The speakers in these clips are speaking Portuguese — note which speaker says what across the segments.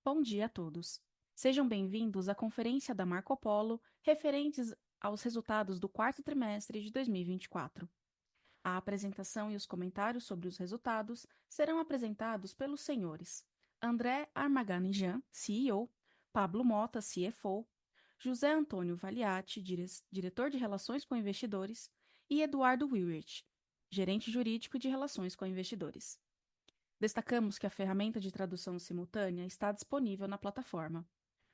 Speaker 1: Bom dia a todos. Sejam bem-vindos à conferência da Marco Polo referentes aos resultados do quarto trimestre de 2024. A apresentação e os comentários sobre os resultados serão apresentados pelos senhores André Armaganijan, CEO, Pablo Mota, CFO, José Antônio Valiati, diretor de Relações com Investidores, e Eduardo Willrich, gerente jurídico de Relações com Investidores. Destacamos que a ferramenta de tradução simultânea está disponível na plataforma.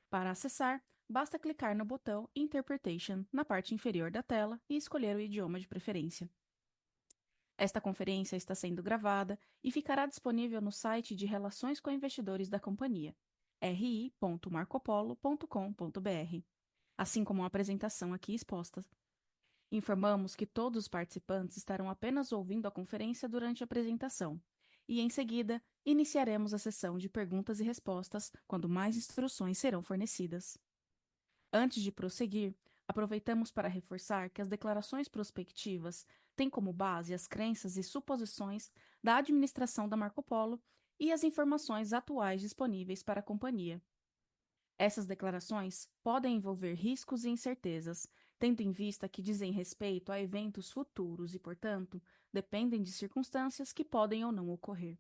Speaker 1: Para acessar, basta clicar no botão Interpretation na parte inferior da tela e escolher o idioma de preferência. Esta conferência está sendo gravada e ficará disponível no site de Relações com Investidores da companhia, ri.marcopolo.com.br, assim como a apresentação aqui exposta. Informamos que todos os participantes estarão apenas ouvindo a conferência durante a apresentação e, em seguida, iniciaremos a sessão de perguntas e respostas quando mais instruções serão fornecidas. Antes de prosseguir, aproveitamos para reforçar que as declarações prospectivas têm como base as crenças e suposições da administração da Marco Polo e as informações atuais disponíveis para a companhia. Essas declarações podem envolver riscos e incertezas, tendo em vista que dizem respeito a eventos futuros e, portanto, dependem de circunstâncias que podem ou não ocorrer.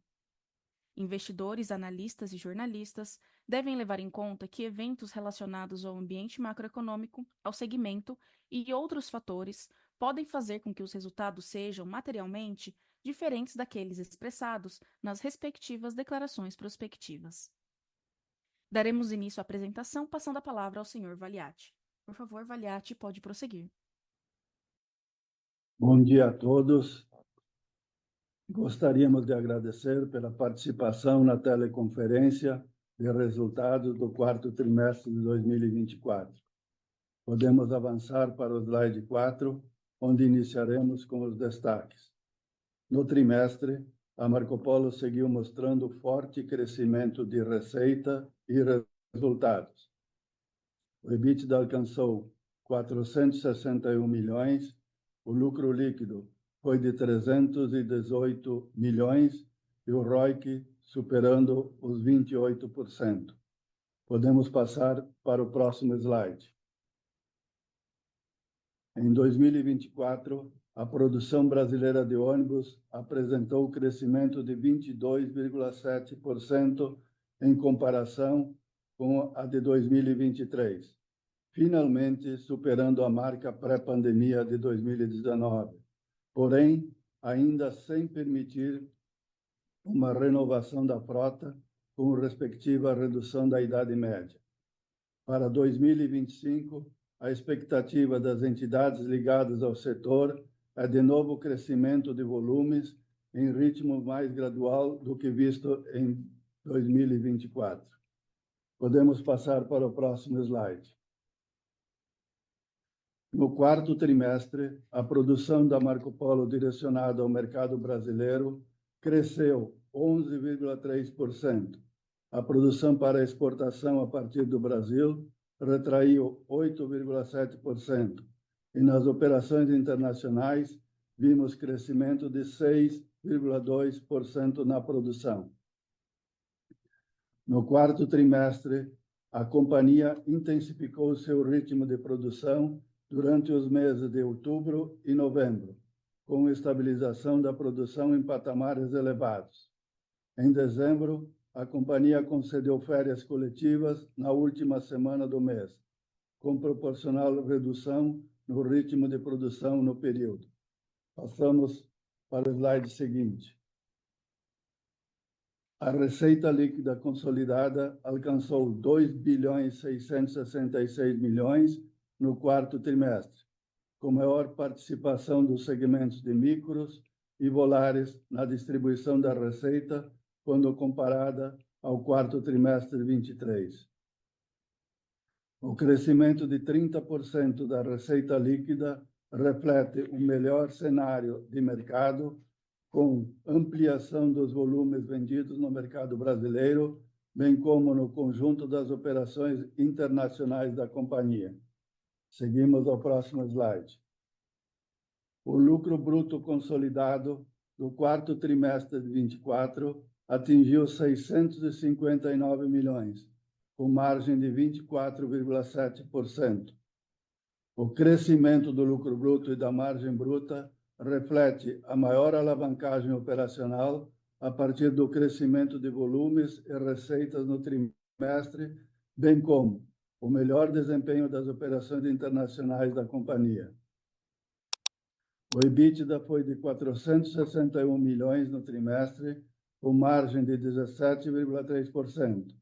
Speaker 1: Investidores, analistas e jornalistas devem levar em conta que eventos relacionados ao ambiente macroeconômico, ao segmento e outros fatores podem fazer com que os resultados sejam materialmente diferentes daqueles expressados nas respectivas declarações prospectivas. Daremos início à apresentação, passando a palavra ao Sr. Valiati. Por favor, Valiati, pode prosseguir.
Speaker 2: Bom dia a todos. Gostaríamos de agradecer pela participação na teleconferência de resultados do quarto trimestre de 2024. Podemos avançar para o slide 4, onde iniciaremos com os destaques. No trimestre, a Marco Polo seguiu mostrando forte crescimento de receita e resultados. O EBITDA alcançou 461 milhões, o lucro líquido foi de 318 milhões e o ROIC superando os 28%. Podemos passar para o próximo slide. Em 2024, a produção brasileira de ônibus apresentou crescimento de 22,7% em comparação com a de 2023, finalmente superando a marca pré-pandemia de 2019, porém, ainda sem permitir uma renovação da frota com respectiva redução da idade média. Para 2025, a expectativa das entidades ligadas ao setor é de novo crescimento de volumes em ritmo mais gradual do que visto em 2024. Podemos passar para o próximo slide. No quarto trimestre, a produção da Marco Polo direcionada ao mercado brasileiro cresceu 11,3%. A produção para exportação a partir do Brasil retraiu 8,7%. E nas operações internacionais, vimos crescimento de 6,2% na produção. No quarto trimestre, a companhia intensificou seu ritmo de produção durante os meses de outubro e novembro, com estabilização da produção em patamares elevados. Em dezembro, a companhia concedeu férias coletivas na última semana do mês, com proporcional redução no ritmo de produção no período. Passamos para o slide seguinte. A receita líquida consolidada alcançou 2,666 bilhões no quarto trimestre, com maior participação dos segmentos de micros e volares na distribuição da receita quando comparada ao quarto trimestre de 23. O crescimento de 30% da receita líquida reflete um melhor cenário de mercado, com ampliação dos volumes vendidos no mercado brasileiro, bem como no conjunto das operações internacionais da companhia. Seguimos ao próximo slide. O lucro bruto consolidado do quarto trimestre de 24 atingiu 659 milhões, com margem de 24,7%. O crescimento do lucro bruto e da margem bruta reflete a maior alavancagem operacional a partir do crescimento de volumes e receitas no trimestre, bem como o melhor desempenho das operações internacionais da companhia. O EBITDA foi de 461 milhões no trimestre, com margem de 17,3%.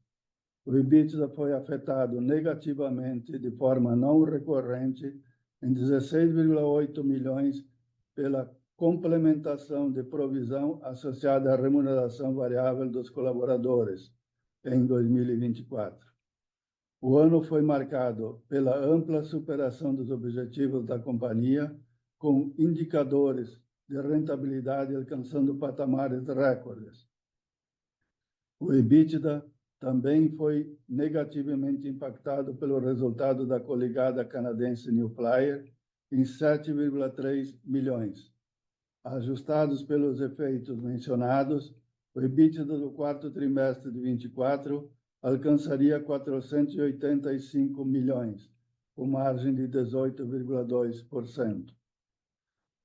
Speaker 2: O EBITDA foi afetado negativamente de forma não recorrente em 16,8 milhões pela complementação de provisão associada à remuneração variável dos colaboradores em 2024. O ano foi marcado pela ampla superação dos objetivos da companhia, com indicadores de rentabilidade alcançando patamares recordes. O EBITDA também foi negativamente impactado pelo resultado da coligada canadense New Flyer, em 7,3 milhões. Ajustados pelos efeitos mencionados, o EBITDA do quarto trimestre de 24 alcançaria 485 milhões, com margem de 18,2%.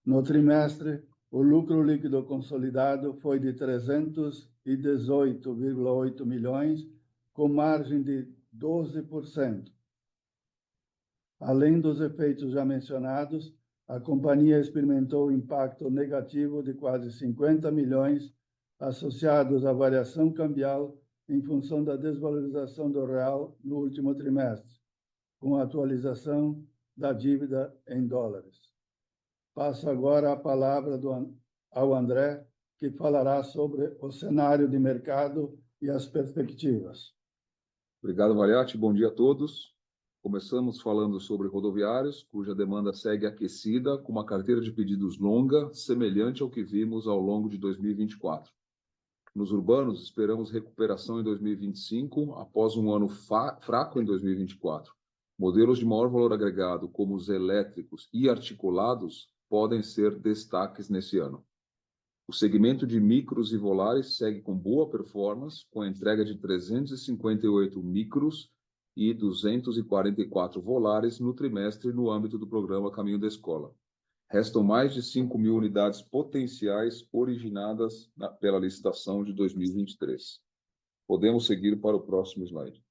Speaker 2: No trimestre, o lucro líquido consolidado foi de 318,8 milhões, com margem de 12%. Além dos efeitos já mencionados, a companhia experimentou impacto negativo de quase 50 milhões associados à variação cambial em função da desvalorização do real no último trimestre, com a atualização da dívida em dólares. Passo agora a palavra ao André, que falará sobre o cenário de mercado e as perspectivas.
Speaker 3: Obrigado, Valiati. Bom dia a todos. Começamos falando sobre rodoviários, cuja demanda segue aquecida, com uma carteira de pedidos longa, semelhante ao que vimos ao longo de 2024. Nos urbanos, esperamos recuperação em 2025, após um ano fraco em 2024. Modelos de maior valor agregado, como os elétricos e articulados, podem ser destaques nesse ano. O segmento de micros e volares segue com boa performance, com a entrega de 358 micros e 244 volares no trimestre no âmbito do programa Caminho da Escola. Restam mais de 5.000 unidades potenciais originadas pela licitação de 2023. Podemos seguir para o próximo slide.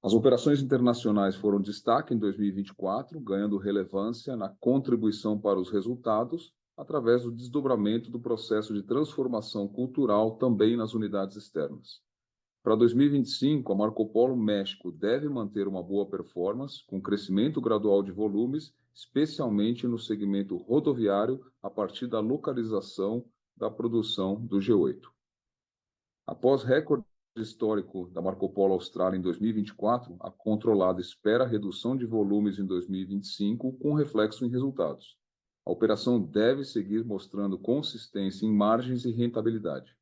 Speaker 3: As operações internacionais foram destaque em 2024, ganhando relevância na contribuição para os resultados, através do desdobramento do processo de transformação cultural também nas unidades externas. Para 2025, a Marco Polo México deve manter uma boa performance, com crescimento gradual de volumes, especialmente no segmento rodoviário, a partir da localização da produção do G8. Após recorde histórico da Marco Polo Austrália em 2024, a controlada espera redução de volumes em 2025, com reflexo em resultados. A operação deve seguir mostrando consistência em margens e rentabilidade.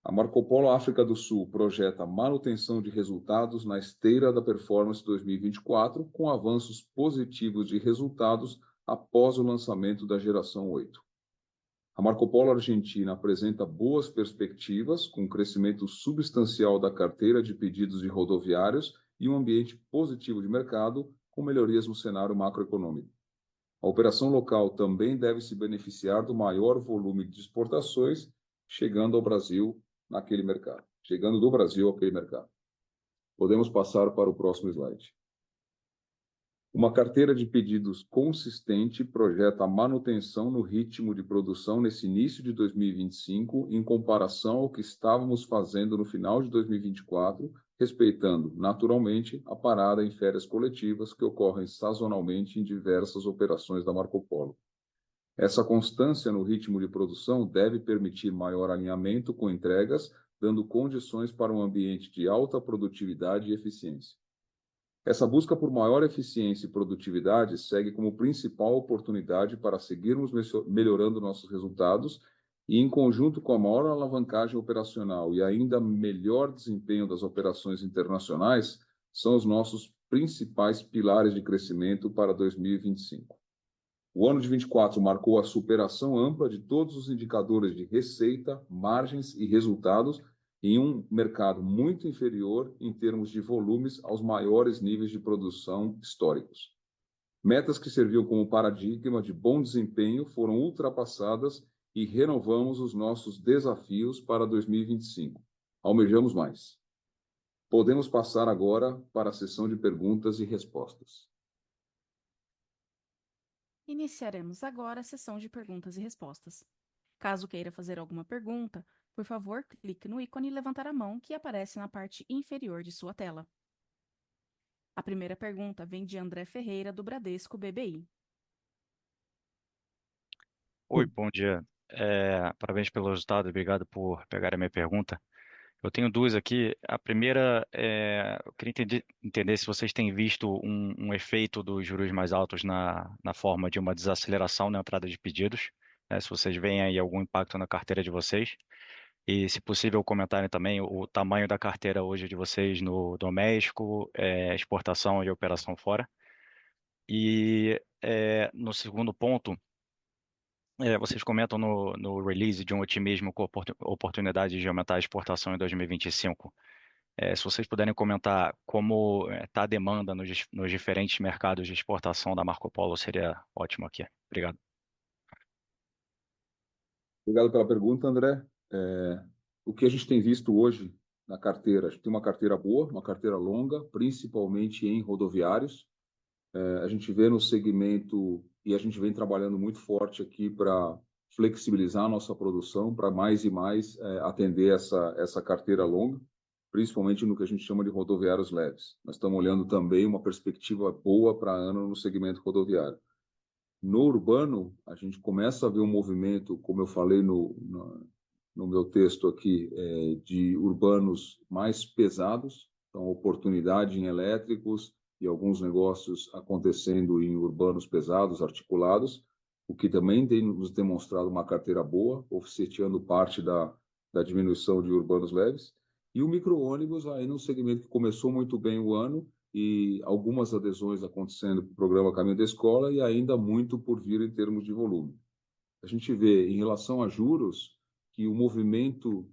Speaker 3: A Marco Polo África do Sul projeta manutenção de resultados na esteira da performance 2024, com avanços positivos de resultados após o lançamento da geração 8. A Marco Polo Argentina apresenta boas perspectivas, com crescimento substancial da carteira de pedidos de rodoviários e um ambiente positivo de mercado, com melhorias no cenário macroeconômico. A operação local também deve se beneficiar do maior volume de exportações, chegando do Brasil àquele mercado. Podemos passar para o próximo slide. Uma carteira de pedidos consistente projeta a manutenção no ritmo de produção nesse início de 2025, em comparação ao que estávamos fazendo no final de 2024, respeitando, naturalmente, a parada em férias coletivas que ocorrem sazonalmente em diversas operações da Marco Polo. Essa constância no ritmo de produção deve permitir maior alinhamento com entregas, dando condições para um ambiente de alta produtividade e eficiência. Essa busca por maior eficiência e produtividade segue como principal oportunidade para seguirmos melhorando nossos resultados e, em conjunto com a maior alavancagem operacional e ainda melhor desempenho das operações internacionais, são os nossos principais pilares de crescimento para 2025. O ano de 24 marcou a superação ampla de todos os indicadores de receita, margens e resultados, em um mercado muito inferior em termos de volumes aos maiores níveis de produção históricos. Metas que serviam como paradigma de bom desempenho foram ultrapassadas e renovamos os nossos desafios para 2025. Almejamos mais. Podemos passar agora para a sessão de perguntas e respostas.
Speaker 1: Iniciaremos agora a sessão de perguntas e respostas. Caso queira fazer alguma pergunta, por favor, clique no ícone levantar a mão que aparece na parte inferior de sua tela. A primeira pergunta vem de André Ferreira, do Bradesco BBI.
Speaker 4: Oi, bom dia. Parabéns pelo resultado, obrigado por pegar a minha pergunta. Eu tenho duas aqui. A primeira, eu queria entender se vocês têm visto um efeito dos juros mais altos na forma de uma desaceleração na entrada de pedidos, né? Se vocês veem aí algum impacto na carteira de vocês. E, se possível, comentarem também o tamanho da carteira hoje de vocês no doméstico, exportação e operação fora. E no segundo ponto, vocês comentam no release de um otimismo com oportunidade de aumentar a exportação em 2025. Se vocês puderem comentar como está a demanda nos diferentes mercados de exportação da Marco Polo, seria ótimo aqui. Obrigado.
Speaker 3: Obrigado pela pergunta, André. O que a gente tem visto hoje na carteira? A gente tem uma carteira boa, uma carteira longa, principalmente em rodoviários. A gente vê no segmento, e a gente vem trabalhando muito forte aqui para flexibilizar a nossa produção, para mais e mais atender essa carteira longa, principalmente no que a gente chama de rodoviários leves. Nós estamos olhando também uma perspectiva boa para ano no segmento rodoviário. No urbano, a gente começa a ver um movimento, como eu falei no meu texto aqui, de urbanos mais pesados, então oportunidade em elétricos e alguns negócios acontecendo em urbanos pesados, articulados, o que também tem nos demonstrado uma carteira boa, oficiando parte da diminuição de urbanos leves. E o micro-ônibus aí no segmento que começou muito bem o ano e algumas adesões acontecendo para o programa Caminho da Escola e ainda muito por vir em termos de volume. A gente vê, em relação a juros, que o movimento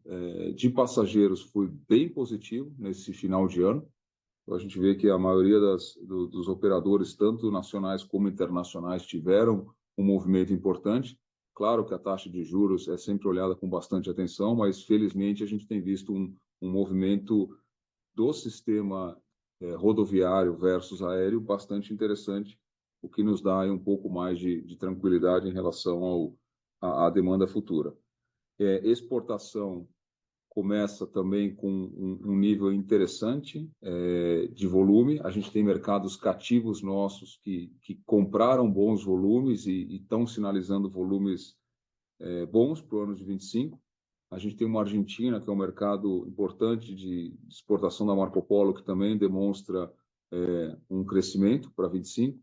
Speaker 3: de passageiros foi bem positivo nesse final de ano. Então, a gente vê que a maioria dos operadores, tanto nacionais como internacionais, tiveram um movimento importante. Claro que a taxa de juros é sempre olhada com bastante atenção, mas felizmente a gente tem visto um movimento do sistema rodoviário versus aéreo bastante interessante, o que nos dá aí um pouco mais de tranquilidade em relação à demanda futura. Exportação começa também com um nível interessante de volume. A gente tem mercados cativos nossos que compraram bons volumes e estão sinalizando volumes bons para o ano de 25. A gente tem uma Argentina, que é um mercado importante de exportação da Marco Polo, que também demonstra um crescimento para 25.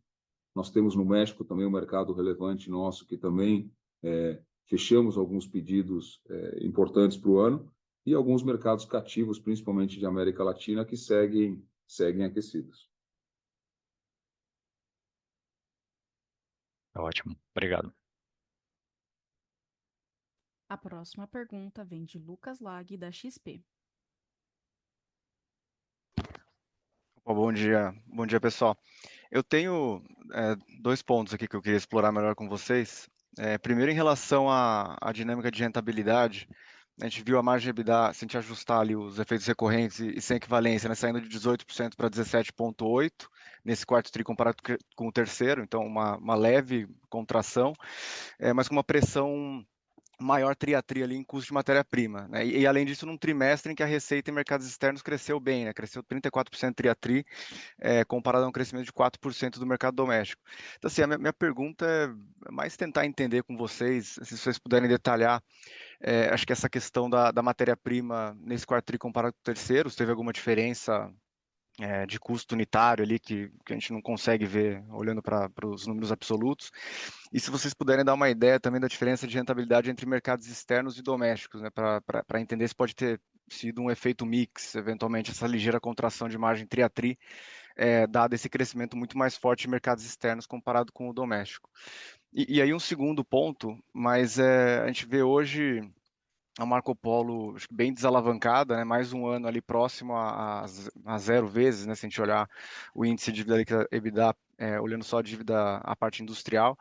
Speaker 3: Nós temos no México também um mercado relevante nosso, que também fechamos alguns pedidos importantes para o ano, e alguns mercados cativos, principalmente de América Latina, que seguem aquecidos.
Speaker 4: Ótimo, obrigado.
Speaker 1: A próxima pergunta vem de Lucas Lag, da XP.
Speaker 5: Bom dia pessoal. Eu tenho dois pontos aqui que eu queria explorar melhor com vocês. Primeiro, em relação à dinâmica de rentabilidade, a gente viu a margem EBITDA, se a gente ajustar ali os efeitos recorrentes e sem equivalência, né, saindo de 18% para 17,8% nesse quarto tri comparado com o terceiro, então uma leve contração, mas com uma pressão maior tri a tri ali em custo de matéria-prima, né? E além disso, num trimestre em que a receita em mercados externos cresceu bem, né? Cresceu 34% tri a tri, comparado a um crescimento de 4% do mercado doméstico. Então, assim, a minha pergunta é mais tentar entender com vocês, se vocês puderem detalhar, acho que essa questão da matéria-prima nesse quarto tri comparado com o terceiro, se teve alguma diferença de custo unitário ali que a gente não consegue ver olhando para os números absolutos. E se vocês puderem dar uma ideia também da diferença de rentabilidade entre mercados externos e domésticos, né, para entender se pode ter sido um efeito mix, eventualmente essa ligeira contração de margem tri a tri, dado esse crescimento muito mais forte em mercados externos comparado com o doméstico. E aí um segundo ponto, mas a gente vê hoje a Marco Polo acho que bem desalavancada, né? Mais um ano ali próximo a 0 vezes, né? Se a gente olhar o índice de dívida líquida EBITDA, olhando só a dívida, a parte industrial.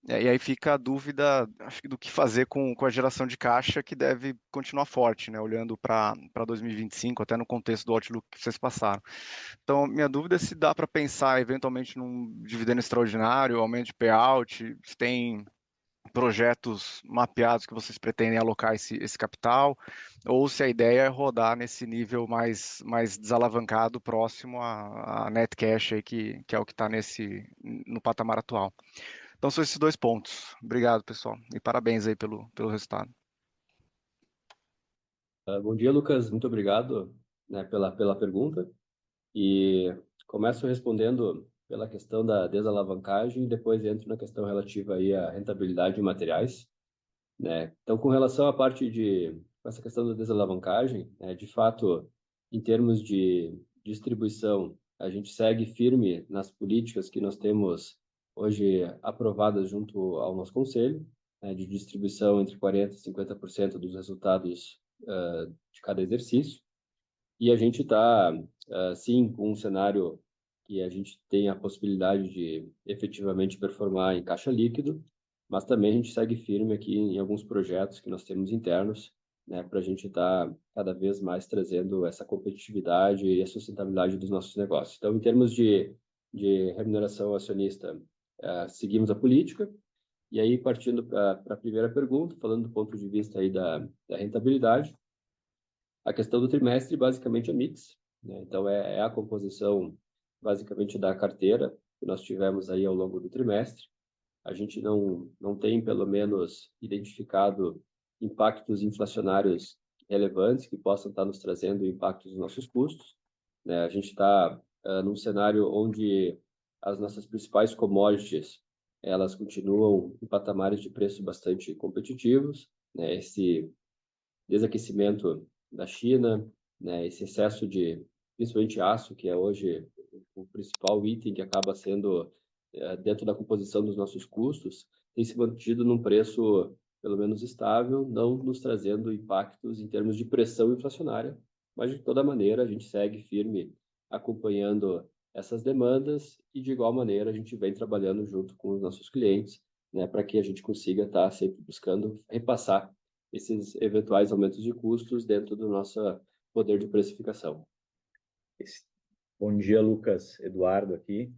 Speaker 5: E aí fica a dúvida, acho que do que fazer com a geração de caixa, que deve continuar forte, né? Olhando para 2025, até no contexto do outlook que vocês passaram. Então, minha dúvida é se dá para pensar eventualmente num dividendo extraordinário, aumento de payout, se tem projetos mapeados que vocês pretendem alocar esse capital, ou se a ideia é rodar nesse nível mais desalavancado, próximo a net cash aí, que é o que está no patamar atual. Então são esses 2 pontos. Obrigado, pessoal, e parabéns aí pelo resultado.
Speaker 6: Bom dia, Lucas. Muito obrigado, né, pela pergunta. E começo respondendo pela questão da desalavancagem e depois entro na questão relativa aí à rentabilidade de materiais, né? Então, com relação à parte com essa questão da desalavancagem, de fato, em termos de distribuição, a gente segue firme nas políticas que nós temos hoje aprovadas junto ao nosso conselho, né, de distribuição entre 40% e 50% dos resultados de cada exercício. E a gente está, sim, com um cenário que a gente tem a possibilidade de efetivamente performar em caixa líquido, mas também a gente segue firme aqui em alguns projetos que nós temos internos, né, para a gente estar cada vez mais trazendo essa competitividade e a sustentabilidade dos nossos negócios. Então, em termos de remuneração acionista, seguimos a política. E aí, partindo para a primeira pergunta, falando do ponto de vista aí da rentabilidade, a questão do trimestre basicamente é mix, né? Então é a composição basicamente da carteira que nós tivemos aí ao longo do trimestre. A gente não tem, pelo menos, identificado impactos inflacionários relevantes que possam estar nos trazendo impactos nos nossos custos, né? A gente está num cenário onde as nossas principais commodities elas continuam em patamares de preço bastante competitivos, né? Esse desaquecimento da China, né, esse excesso de, principalmente aço, que é hoje o principal item que acaba sendo dentro da composição dos nossos custos, tem se mantido num preço pelo menos estável, não nos trazendo impactos em termos de pressão inflacionária, mas de toda maneira a gente segue firme acompanhando essas demandas e de igual maneira a gente vem trabalhando junto com os nossos clientes, né, para que a gente consiga estar sempre buscando repassar esses eventuais aumentos de custos dentro do nosso poder de precificação.
Speaker 7: Bom dia, Lucas. Eduardo aqui.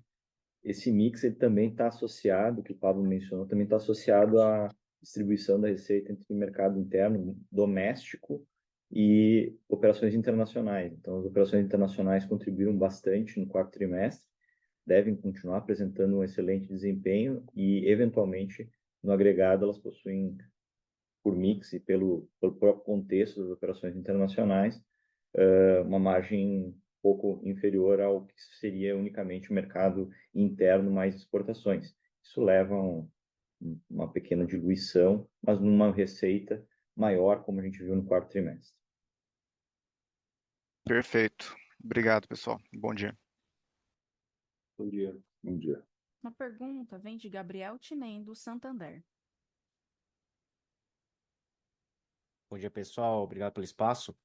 Speaker 7: Esse mix ele também está associado, que o Pablo mencionou, também está associado à distribuição da receita entre o mercado interno, doméstico e operações internacionais. Então, as operações internacionais contribuíram bastante no quarto trimestre, devem continuar apresentando um excelente desempenho e, eventualmente, no agregado, elas possuem, por mix e pelo próprio contexto das operações internacionais, uma margem pouco inferior ao que seria unicamente o mercado interno mais exportações. Isso leva a uma pequena diluição, mas numa receita maior, como a gente viu no quarto trimestre.
Speaker 5: Perfeito. Obrigado, pessoal. Bom dia.
Speaker 6: Bom dia.
Speaker 3: Bom dia.
Speaker 1: Uma pergunta vem de Gabriel Tinem, do Santander.
Speaker 8: Bom dia, pessoal. Obrigado pelo espaço.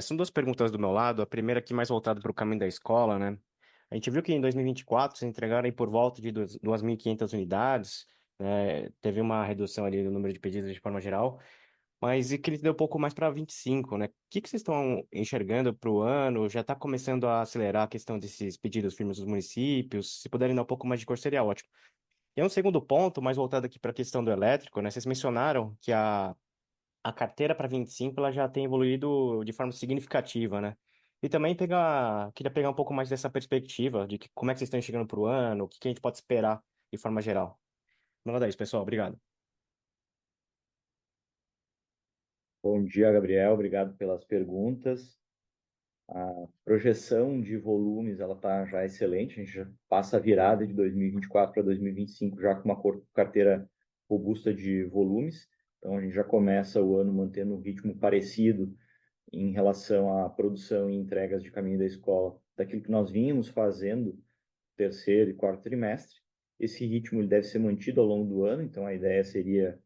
Speaker 8: São 2 perguntas do meu lado. A primeira aqui mais voltada para o caminho da escola, né? A gente viu que em 2024 vocês entregaram aí por volta de 2.500 unidades, né? Teve uma redução ali no número de pedidos de forma geral, mas e que ele deu um pouco mais para 25, né? O que vocês estão enxergando para o ano? Já está começando a acelerar a questão desses pedidos firmes dos municípios? Se puderem dar um pouco mais de cor, seria ótimo. E um segundo ponto, mais voltado aqui para a questão do elétrico, né? Vocês mencionaram que a carteira para 25 ela já tem evoluído de forma significativa, né? E também queria pegar um pouco mais dessa perspectiva de como é que vocês estão chegando para o ano, o que a gente pode esperar de forma geral. Manda isso, pessoal. Obrigado.
Speaker 7: Bom dia, Gabriel. Obrigado pelas perguntas. A projeção de volumes ela está já excelente. A gente já passa a virada de 2024 para 2025 já com uma carteira robusta de volumes. Então, a gente já começa o ano mantendo um ritmo parecido em relação à produção e entregas de caminho da escola daquilo que nós vínhamos fazendo terceiro e quarto trimestre. Esse ritmo ele deve ser mantido ao longo do ano, então a ideia seria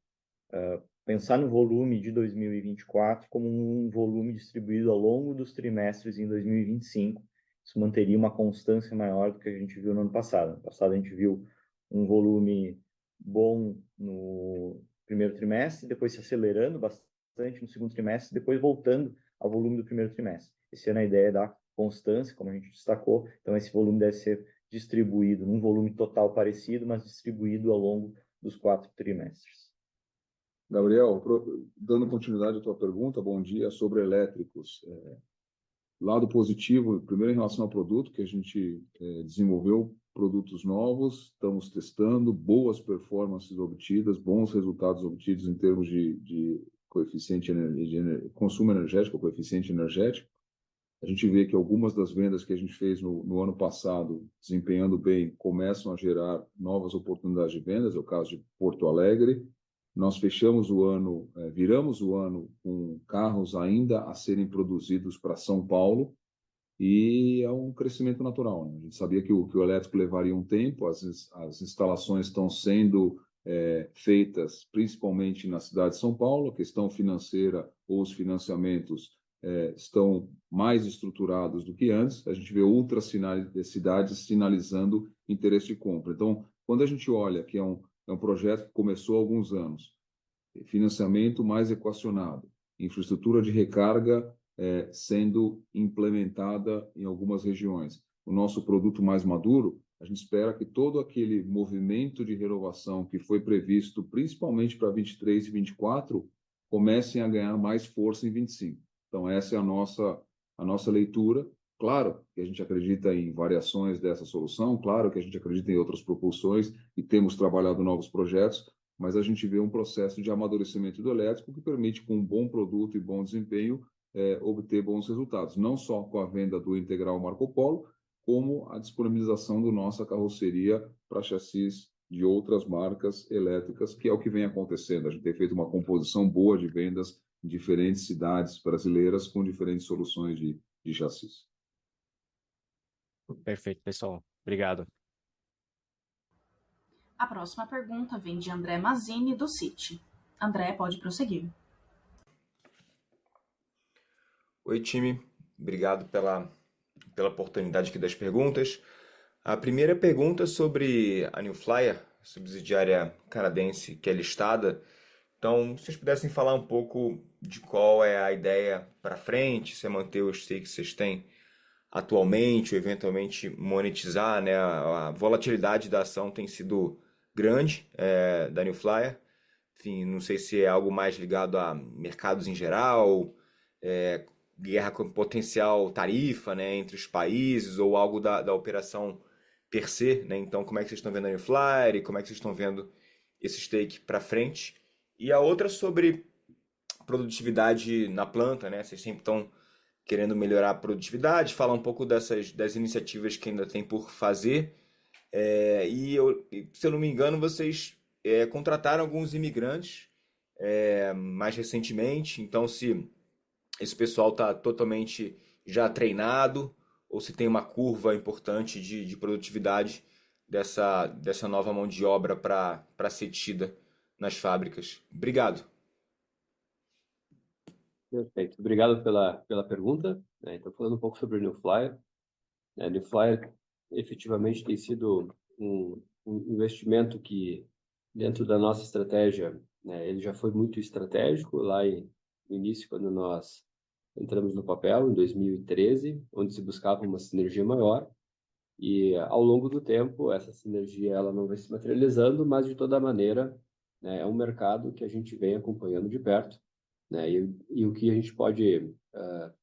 Speaker 7: pensar no volume de 2024 como um volume distribuído ao longo dos trimestres em 2025. Isso manteria uma constância maior do que a gente viu no ano passado. No passado a gente viu um volume bom no primeiro trimestre, depois se acelerando bastante no segundo trimestre, depois voltando ao volume do primeiro trimestre. Esse ano a ideia é dar constância, como a gente destacou, então esse volume deve ser distribuído num volume total parecido, mas distribuído ao longo dos 4 trimestres.
Speaker 3: Gabriel, dando continuidade à tua pergunta, bom dia, sobre elétricos. Lado positivo, primeiro em relação ao produto, que a gente desenvolveu produtos novos, estamos testando, boas performances obtidas, bons resultados obtidos em termos de coeficiente de consumo energético, coeficiente energético. A gente vê que algumas das vendas que a gente fez no ano passado, desempenhando bem, começam a gerar novas oportunidades de vendas, é o caso de Porto Alegre. Nós fechamos o ano, viramos o ano com carros ainda a serem produzidos para São Paulo, e é um crescimento natural, né? A gente sabia que o elétrico levaria um tempo, as instalações estão sendo feitas principalmente na cidade de São Paulo, a questão financeira ou os financiamentos estão mais estruturados do que antes, a gente vê outras cidades sinalizando interesse de compra. Então, quando a gente olha que é um projeto que começou há alguns anos, financiamento mais equacionado, infraestrutura de recarga sendo implementada em algumas regiões, o nosso produto mais maduro, a gente espera que todo aquele movimento de renovação que foi previsto, principalmente para 23 e 24, comecem a ganhar mais força em 25. Então, essa é a nossa leitura. Claro que a gente acredita em variações dessa solução, claro que a gente acredita em outras propulsões e temos trabalhado novos projetos, mas a gente vê um processo de amadurecimento do elétrico que permite, com um bom produto e bom desempenho, obter bons resultados, não só com a venda do Integral Marco Polo, como a disponibilização da nossa carroceria para chassis de outras marcas elétricas, que é o que vem acontecendo. A gente tem feito uma composição boa de vendas em diferentes cidades brasileiras com diferentes soluções de chassis.
Speaker 8: Perfeito, pessoal. Obrigado.
Speaker 1: A próxima pergunta vem de André Mazzini, do Citi. André, pode prosseguir.
Speaker 9: Oi, time. Obrigado pela oportunidade aqui das perguntas. A primeira pergunta é sobre a New Flyer, subsidiária canadense que é listada. Então, se vocês pudessem falar um pouco de qual é a ideia para frente, se é manter o stake que vocês têm atualmente ou eventualmente monetizar, né? A volatilidade da ação tem sido grande da New Flyer. Enfim, não sei se é algo mais ligado a mercados em geral, guerra com potencial tarifa, né, entre os países, ou algo da operação per se, né? Então, como é que vocês estão vendo a New Flyer e como é que vocês estão vendo esse stake para frente? E a outra sobre produtividade na planta, né? Vocês sempre estão querendo melhorar a produtividade, falar um pouco das iniciativas que ainda tem por fazer. Se eu não me engano, vocês contrataram alguns imigrantes mais recentemente. Então, se esse pessoal está totalmente já treinado ou se tem uma curva importante de produtividade dessa nova mão de obra para ser tida nas fábricas. Obrigado.
Speaker 6: Perfeito. Obrigado pela pergunta. Então, falando um pouco sobre o New Flyer. A New Flyer efetivamente tem sido um investimento que, dentro da nossa estratégia, ele já foi muito estratégico lá no início, quando nós entramos no papel, em 2013, onde se buscava uma sinergia maior. E, ao longo do tempo, essa sinergia ela não vem se materializando, mas, de toda maneira, é um mercado que a gente vem acompanhando de perto. E o que a gente pode,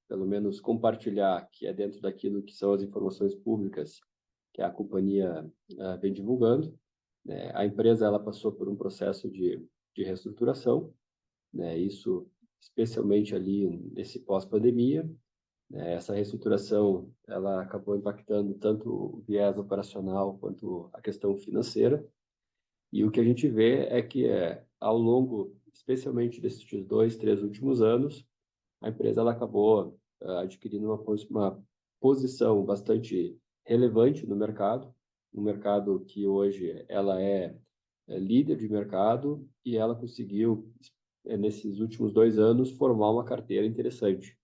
Speaker 6: pelo menos, compartilhar, que é dentro daquilo que são as informações públicas que a companhia vem divulgando. A empresa ela passou por um processo de reestruturação, isso especialmente ali nesse pós-pandemia. Essa reestruturação ela acabou impactando tanto o viés operacional quanto a questão financeira. E o que a gente vê é que, ao longo, especialmente desses 2, 3 últimos anos, a empresa ela acabou adquirindo uma posição bastante relevante no mercado, um mercado que hoje ela é líder de mercado, e ela conseguiu, nesses últimos 2 anos, formar uma carteira interessante,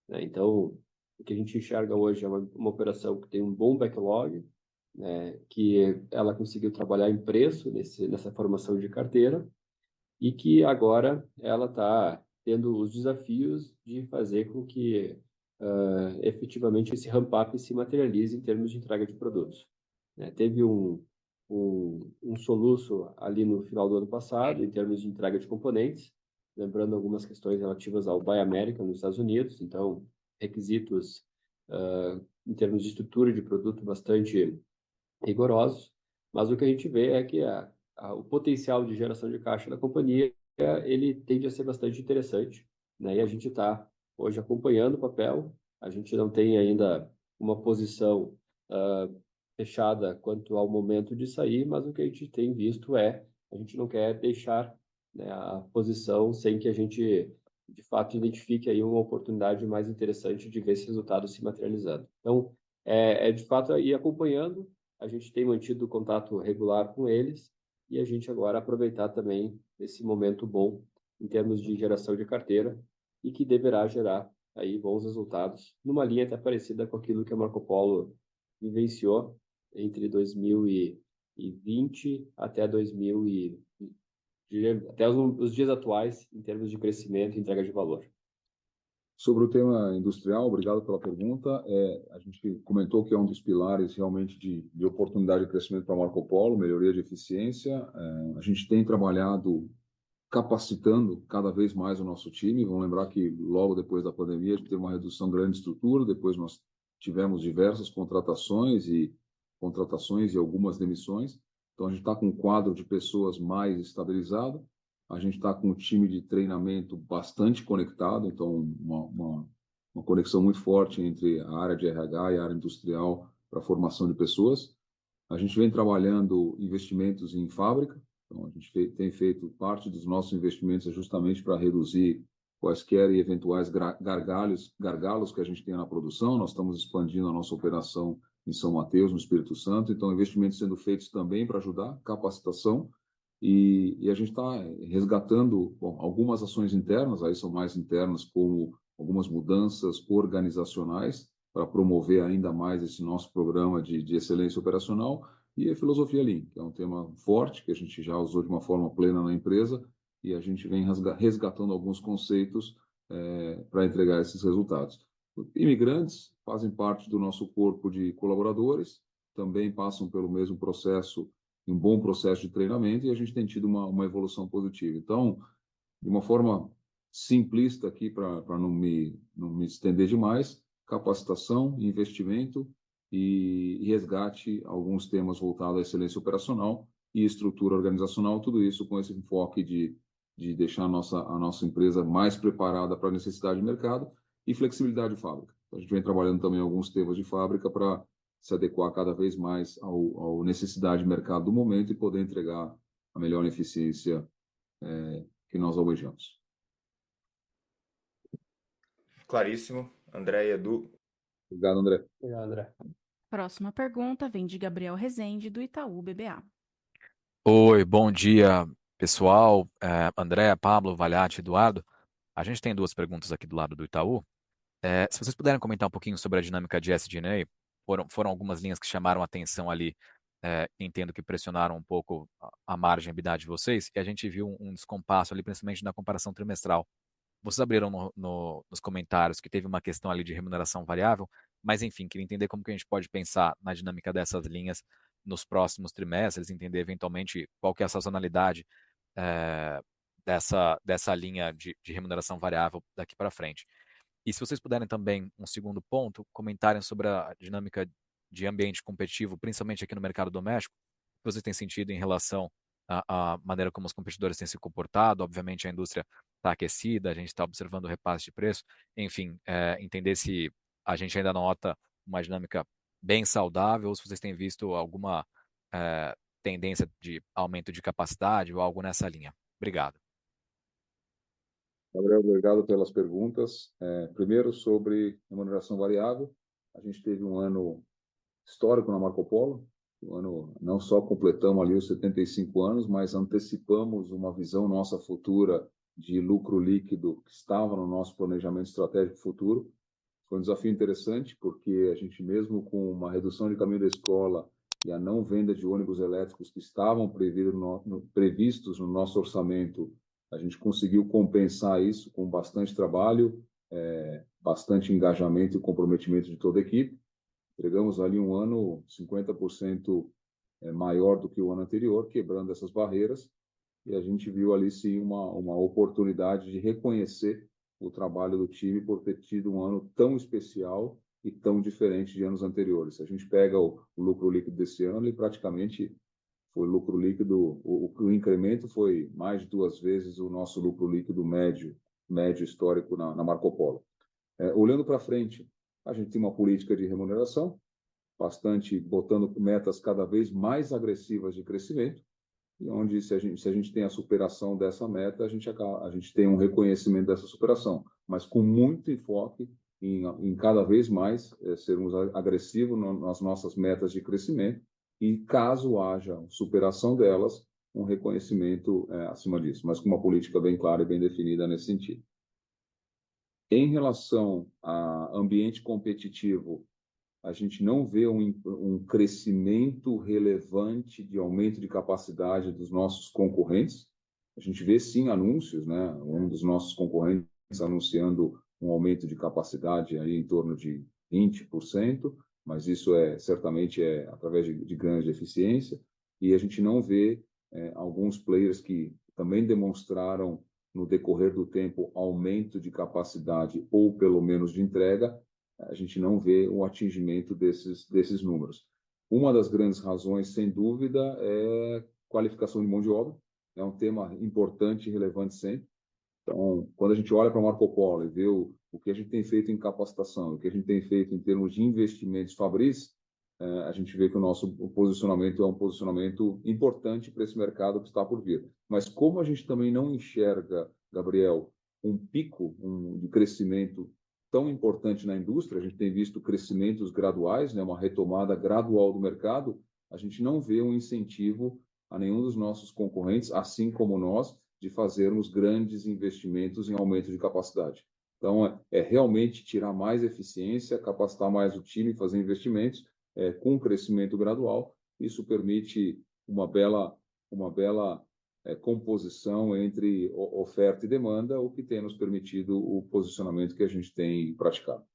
Speaker 6: né? Então, o que a gente enxerga hoje é uma operação que tem um bom backlog, né, que ela conseguiu trabalhar em preço nessa formação de carteira e que agora ela está tendo os desafios de fazer com que efetivamente esse ramp-up se materialize em termos de entrega de produtos, né? Teve um soluço ali no final do ano passado, em termos de entrega de componentes, lembrando algumas questões relativas ao Buy American nos Estados Unidos, então, requisitos em termos de estrutura de produto bastante rigorosos, mas o que a gente vê é que o potencial de geração de caixa da companhia ele tende a ser bastante interessante, né? E a gente está hoje acompanhando o papel, a gente não tem ainda uma posição fechada quanto ao momento de sair, mas o que a gente tem visto a gente não quer deixar, né, a posição sem que a gente, de fato, identifique aí uma oportunidade mais interessante de ver esse resultado se materializando. Então, de fato ir acompanhando, a gente tem mantido contato regular com eles e a gente agora aproveitar também esse momento bom em termos de geração de carteira e que deverá gerar aí bons resultados, numa linha até parecida com aquilo que a Marco Polo vivenciou entre 2020 até até os dias atuais em termos de crescimento e entrega de valor.
Speaker 3: Sobre o tema industrial, obrigado pela pergunta. A gente comentou que é um dos pilares realmente de oportunidade de crescimento para a Marco Polo, melhoria de eficiência. A gente tem trabalhado capacitando cada vez mais o nosso time. Vamos lembrar que logo depois da pandemia a gente teve uma redução grande de estrutura, depois nós tivemos diversas contratações e algumas demissões. Então a gente está com um quadro de pessoas mais estabilizado. A gente está com um time de treinamento bastante conectado, então uma conexão muito forte entre a área de RH e a área industrial para a formação de pessoas. A gente vem trabalhando investimentos em fábrica, então a gente tem feito parte dos nossos investimentos justamente para reduzir quaisquer e eventuais gargalos que a gente tenha na produção. Nós estamos expandindo a nossa operação em São Mateus, no Espírito Santo, então investimentos sendo feitos também para ajudar capacitação. E a gente está resgatando algumas ações internas, aí são mais internas, como algumas mudanças organizacionais para promover ainda mais esse nosso programa de excelência operacional, e a filosofia Lean, que é um tema forte que a gente já usou de uma forma plena na empresa, e a gente vem resgatando alguns conceitos para entregar esses resultados. Imigrantes fazem parte do nosso corpo de colaboradores, também passam pelo mesmo processo, um bom processo de treinamento, e a gente tem tido uma evolução positiva. Então, de uma forma simplista aqui, para não me estender demais, capacitação, investimento e resgate alguns temas voltados à excelência operacional e estrutura organizacional, tudo isso com esse enfoque de deixar a nossa empresa mais preparada para a necessidade de mercado e flexibilidade de fábrica. A gente vem trabalhando também alguns temas de fábrica para se adequar cada vez mais à necessidade de mercado do momento e poder entregar a melhor eficiência que nós almejamos.
Speaker 9: Claríssimo. André e Edu.
Speaker 3: Obrigado, André.
Speaker 6: Obrigado, André.
Speaker 1: Próxima pergunta vem de Gabriel Rezende, do Itaú BBA.
Speaker 10: Oi, bom dia, pessoal. André, Pablo, Valiati, Eduardo. A gente tem 2 perguntas aqui do lado do Itaú. Se vocês puderem comentar um pouquinho sobre a dinâmica de SG&A, foram algumas linhas que chamaram a atenção ali, entendo que pressionaram um pouco a margem EBITDA de vocês, e a gente viu um descompasso ali, principalmente na comparação trimestral. Vocês abriram nos comentários que teve uma questão ali de remuneração variável, mas enfim, queria entender como que a gente pode pensar na dinâmica dessas linhas nos próximos trimestres, entender eventualmente qual que é a sazonalidade dessa linha de remuneração variável daqui para frente. E se vocês puderem também, um segundo ponto, comentarem sobre a dinâmica de ambiente competitivo, principalmente aqui no mercado doméstico, que vocês têm sentido em relação à maneira como os competidores têm se comportado. Obviamente a indústria está aquecida, a gente está observando o repasse de preço, enfim, entender se a gente ainda nota uma dinâmica bem saudável ou se vocês têm visto alguma tendência de aumento de capacidade ou algo nessa linha. Obrigado.
Speaker 3: Gabriel, obrigado pelas perguntas. Primeiro, sobre remuneração variável, a gente teve um ano histórico na Marco Polo. Um ano, não só completamos ali os 75 anos, mas antecipamos uma visão nossa futura de lucro líquido que estava no nosso planejamento estratégico futuro. Foi um desafio interessante, porque a gente, mesmo com uma redução de caminho da escola e a não venda de ônibus elétricos que estavam previstos no nosso orçamento, a gente conseguiu compensar isso com bastante trabalho, bastante engajamento e comprometimento de toda a equipe. Entregamos ali um ano 50% maior do que o ano anterior, quebrando essas barreiras, e a gente viu ali sim uma oportunidade de reconhecer o trabalho do time por ter tido um ano tão especial e tão diferente de anos anteriores. Se a gente pega o lucro líquido desse ano, ele praticamente foi lucro líquido, o incremento foi mais de 2 vezes o nosso lucro líquido médio histórico na Marco Polo. Olhando para frente, a gente tem uma política de remuneração, bastante botando metas cada vez mais agressivas de crescimento, e onde se a gente tem a superação dessa meta, a gente tem um reconhecimento dessa superação, mas com muito enfoque em cada vez mais sermos agressivos nas nossas metas de crescimento, e caso haja superação delas, um reconhecimento acima disso, mas com uma política bem clara e bem definida nesse sentido. Em relação a ambiente competitivo, a gente não vê um crescimento relevante de aumento de capacidade dos nossos concorrentes. A gente vê, sim, anúncios, né? Um dos nossos concorrentes anunciando um aumento de capacidade aí em torno de 20%, mas isso certamente através de ganhos de eficiência, e a gente não vê alguns players que também demonstraram no decorrer do tempo aumento de capacidade ou pelo menos de entrega. A gente não vê o atingimento desses números. Uma das grandes razões, sem dúvida, é qualificação de mão de obra. É um tema importante e relevante sempre. Então, quando a gente olha para a Marco Polo e vê o que a gente tem feito em capacitação, o que a gente tem feito em termos de investimentos fabris, a gente vê que o nosso posicionamento é um posicionamento importante para esse mercado que está por vir. Mas como a gente também não enxerga, Gabriel, um pico de crescimento tão importante na indústria, a gente tem visto crescimentos graduais, né, uma retomada gradual do mercado, a gente não vê um incentivo a nenhum dos nossos concorrentes, assim como nós, de fazermos grandes investimentos em aumento de capacidade. Então, realmente tirar mais eficiência, capacitar mais o time, fazer investimentos com crescimento gradual. Isso permite uma bela composição entre oferta e demanda, o que tem nos permitido o posicionamento que a gente tem praticado.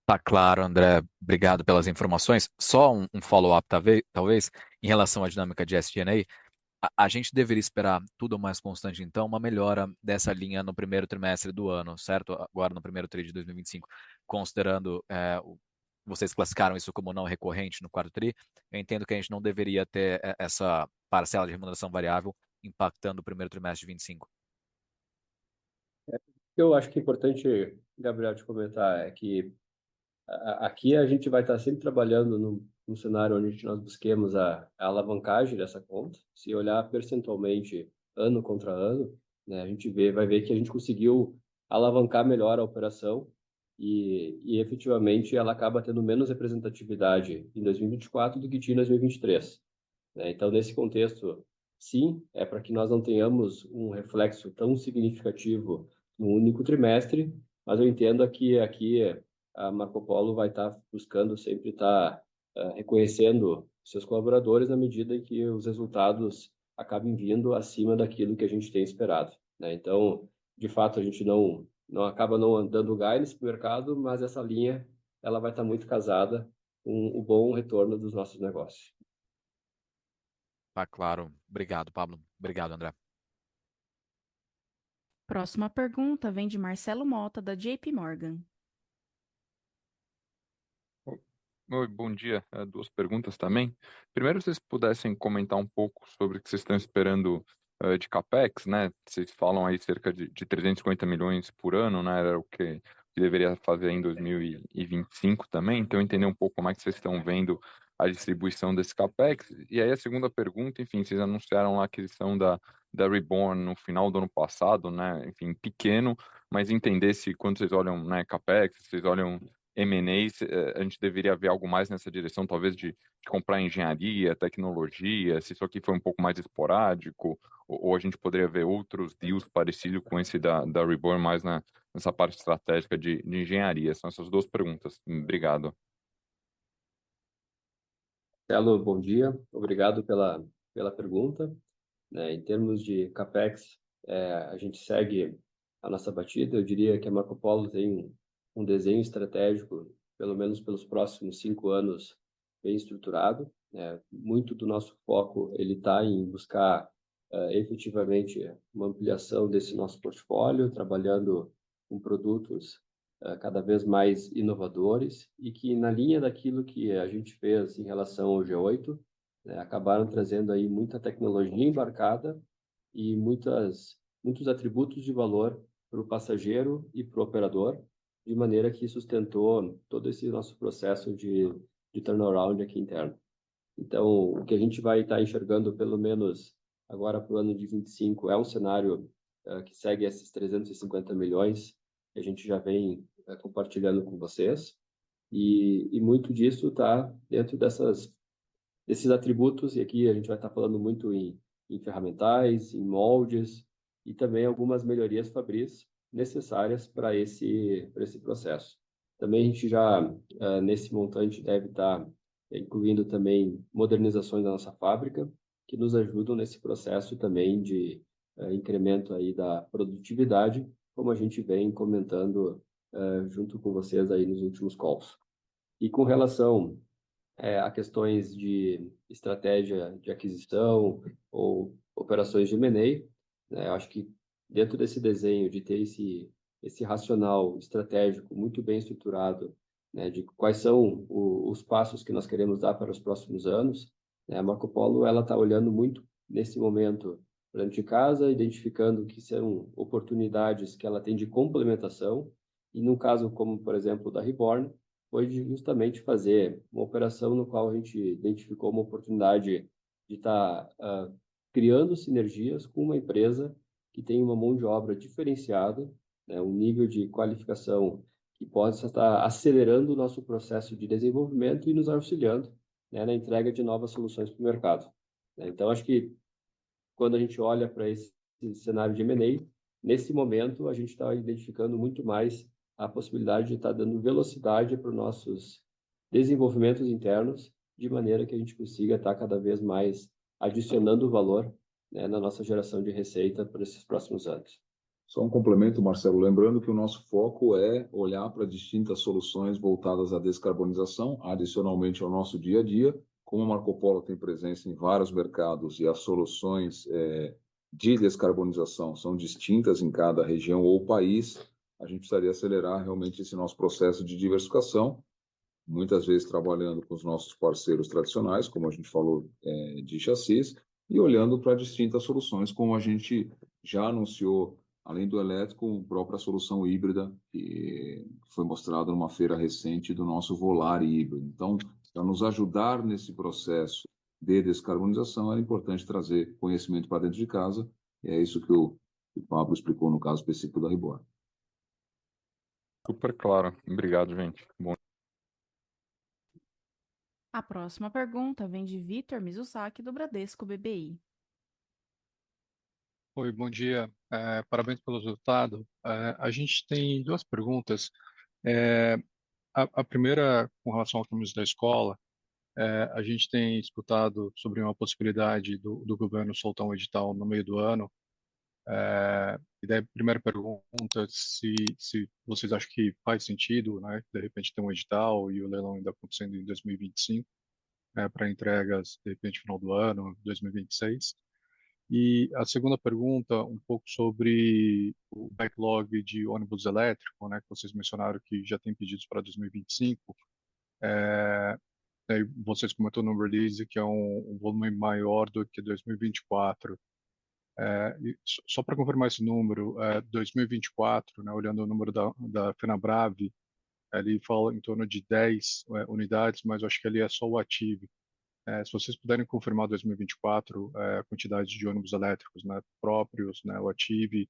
Speaker 10: Tá claro, André. Obrigado pelas informações. Só um follow-up, talvez, em relação à dinâmica de SG&A. A gente deveria esperar tudo mais constante, então, uma melhora dessa linha no primeiro trimestre do ano, certo? Agora no primeiro TRI de 2025, considerando vocês classificaram isso como não recorrente no quarto TRI, eu entendo que a gente não deveria ter essa parcela de remuneração variável impactando o primeiro trimestre de 25.
Speaker 6: Eu acho que é importante, Gabriel, te comentar é que aqui a gente vai estar sempre trabalhando num cenário onde nós busquemos a alavancagem dessa conta. Se olhar percentualmente ano contra ano, né, a gente vai ver que a gente conseguiu alavancar melhor a operação e efetivamente ela acaba tendo menos representatividade em 2024 do que tinha em 2023. Né? Então, nesse contexto, sim, é para que nós não tenhamos um reflexo tão significativo no único trimestre, mas eu entendo que aqui a Marco Polo vai estar buscando sempre estar reconhecendo seus colaboradores na medida em que os resultados acabem vindo acima daquilo que a gente tem esperado, né? Então, de fato, a gente não acaba não dando guidance para o mercado, mas essa linha ela vai estar muito casada com o bom retorno dos nossos negócios.
Speaker 10: Tá claro. Obrigado, Pablo. Obrigado, André.
Speaker 1: Próxima pergunta vem de Marcelo Mota, da JP Morgan.
Speaker 11: Oi, bom dia. 2 perguntas também. Primeiro, se vocês pudessem comentar um pouco sobre o que vocês estão esperando de CapEx, né? Vocês falam aí cerca de 350 milhões por ano, né? Era o que deveria fazer em 2025 também. Então, entender um pouco como é que vocês estão vendo a distribuição desse CapEx. E aí, a segunda pergunta, enfim, vocês anunciaram a aquisição da Reborn no final do ano passado, né? Enfim, pequeno, mas entender se quando vocês olham, né, CapEx, vocês olham M&As, a gente deveria ver algo mais nessa direção, talvez de comprar engenharia, tecnologia, se isso aqui foi um pouco mais esporádico, ou a gente poderia ver outros deals parecidos com esse da Reborn mais nessa parte estratégica de engenharia. São essas duas perguntas. Obrigado.
Speaker 6: Marcelo, bom dia. Obrigado pela pergunta. Em termos de CapEx, a gente segue a nossa batida. Eu diria que a Marco Polo tem um desenho estratégico, pelo menos pelos próximos 5 anos, bem estruturado. Muito do nosso foco ele está em buscar efetivamente uma ampliação desse nosso portfólio, trabalhando com produtos cada vez mais inovadores e que, na linha daquilo que a gente fez em relação ao G8, acabaram trazendo aí muita tecnologia embarcada e muitos atributos de valor para o passageiro e para o operador, de maneira que sustentou todo esse nosso processo de turnaround aqui interno. Então, o que a gente vai estar enxergando, pelo menos agora para o ano de 25, é um cenário que segue esses 350 milhões que a gente já vem compartilhando com vocês, e muito disso está dentro desses atributos, e aqui a gente vai estar falando muito em ferramentais, em moldes, e também algumas melhorias Fabris necessárias para esse processo. Também a gente já, nesse montante, deve estar incluindo também modernizações da nossa fábrica, que nos ajudam nesse processo também de incremento aí da produtividade, como a gente vem comentando junto com vocês aí nos últimos calls. E com relação a questões de estratégia de aquisição ou operações de M&A, eu acho que dentro desse desenho de ter esse racional estratégico muito bem estruturado, de quais são os passos que nós queremos dar para os próximos anos, a Marco Polo ela está olhando muito nesse momento para dentro de casa, identificando que são oportunidades que ela tem de complementação, e num caso como, por exemplo, da Reborn, foi justamente fazer uma operação no qual a gente identificou uma oportunidade de estar criando sinergias com uma empresa que tem uma mão de obra diferenciada, um nível de qualificação que pode estar acelerando o nosso processo de desenvolvimento e nos auxiliando na entrega de novas soluções para o mercado. Então, acho que quando a gente olha para esse cenário de M&A, nesse momento a gente está identificando muito mais a possibilidade de estar dando velocidade para os nossos desenvolvimentos internos, de maneira que a gente consiga estar cada vez mais adicionando valor na nossa geração de receita para esses próximos anos.
Speaker 3: Só um complemento, Marcelo, lembrando que o nosso foco é olhar para distintas soluções voltadas à descarbonização, adicionalmente ao nosso dia a dia. Como a Marco Polo tem presença em vários mercados e as soluções de descarbonização são distintas em cada região ou país, a gente precisaria acelerar realmente esse nosso processo de diversificação, muitas vezes trabalhando com os nossos parceiros tradicionais, como a gente falou, de chassis, e olhando para distintas soluções, como a gente já anunciou, além do elétrico, a própria solução híbrida, que foi mostrada numa feira recente do nosso Volare híbrido. Então, para nos ajudar nesse processo de descarbonização, era importante trazer conhecimento para dentro de casa, e é isso que o Pablo explicou no caso específico da Reborn.
Speaker 11: Super claro. Obrigado, gente. Bom.
Speaker 1: A próxima pergunta vem de Vitor Mizusaki, do Bradesco BBI.
Speaker 12: Oi, bom dia. Parabéns pelo resultado. A gente tem duas perguntas. A primeira, com relação ao caminho da escola, a gente tem escutado sobre uma possibilidade do governo soltar um edital no meio do ano. E daí, a primeira pergunta, se vocês acham que faz sentido, né, de repente ter um edital e o leilão ainda acontecendo em 2025, para entregas, de repente, final do ano, 2026. E a segunda pergunta, um pouco sobre o backlog de ônibus elétrico, né, que vocês mencionaram que já tem pedidos para 2025. Vocês comentou no release que é um volume maior do que 2024. Só para confirmar esse número, 2024, né, olhando o número da Fenabrave, ele fala em torno de 10 unidades, mas eu acho que ali é só o Ative. Se vocês puderem confirmar 2024, a quantidade de ônibus elétricos, né, próprios, né, o Ative,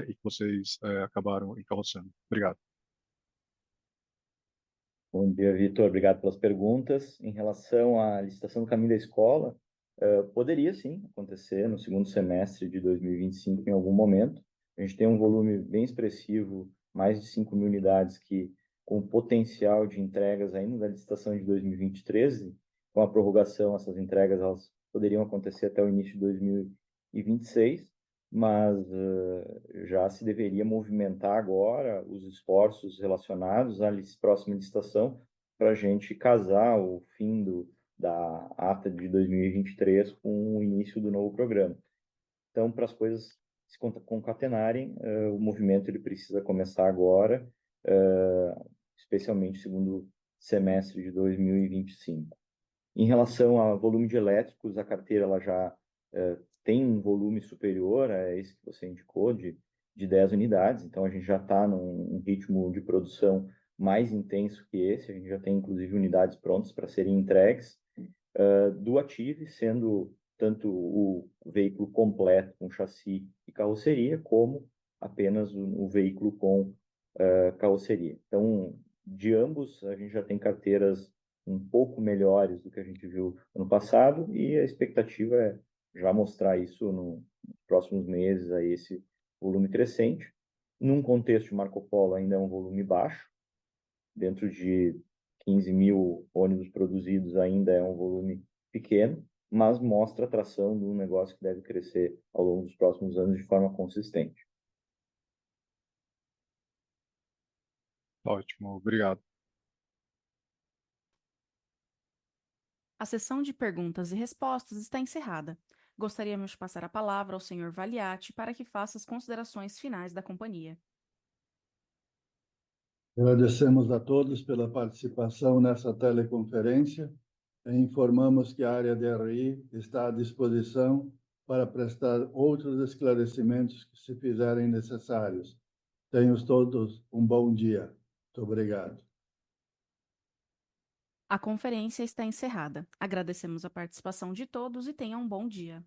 Speaker 12: e que vocês acabaram encarroçando. Obrigado.
Speaker 7: Bom dia, Vitor. Obrigado pelas perguntas. Em relação à licitação do caminho da escola, poderia sim acontecer no segundo semestre de 2025 em algum momento. A gente tem um volume bem expressivo, mais de 5 mil unidades que com potencial de entregas ainda da licitação de 2023. Com a prorrogação, essas entregas elas poderiam acontecer até o início de 2026, mas já se deveria movimentar agora os esforços relacionados à próxima licitação para a gente casar o fim da ata de 2023 com o início do novo programa. Então, para as coisas se concatenarem, o movimento ele precisa começar agora, especialmente segundo semestre de 2025. Em relação ao volume de elétricos, a carteira ela já tem um volume superior a esse que você indicou, de 10 unidades, então a gente já está num ritmo de produção mais intenso que esse, a gente já tem inclusive unidades prontas para serem entregues, do Ative, sendo tanto o veículo completo com chassi e carroceria, como apenas o veículo com carroceria. Então, de ambos, a gente já tem carteiras um pouco melhores do que a gente viu ano passado, e a expectativa é já mostrar isso nos próximos meses, aí, esse volume crescente. Num contexto de Marco Polo, ainda é um volume baixo, dentro de 15 mil ônibus produzidos ainda é um volume pequeno, mas mostra a atração de um negócio que deve crescer ao longo dos próximos anos de forma consistente.
Speaker 12: Ótimo, obrigado.
Speaker 1: A sessão de perguntas e respostas está encerrada. Gostaríamos de passar a palavra ao Sr. Valiati para que faça as considerações finais da companhia.
Speaker 2: Agradecemos a todos pela participação nessa teleconferência e informamos que a área de RI está à disposição para prestar outros esclarecimentos que se fizerem necessários. Tenham todos um bom dia. Muito obrigado.
Speaker 1: A conferência está encerrada. Agradecemos a participação de todos e tenham um bom dia.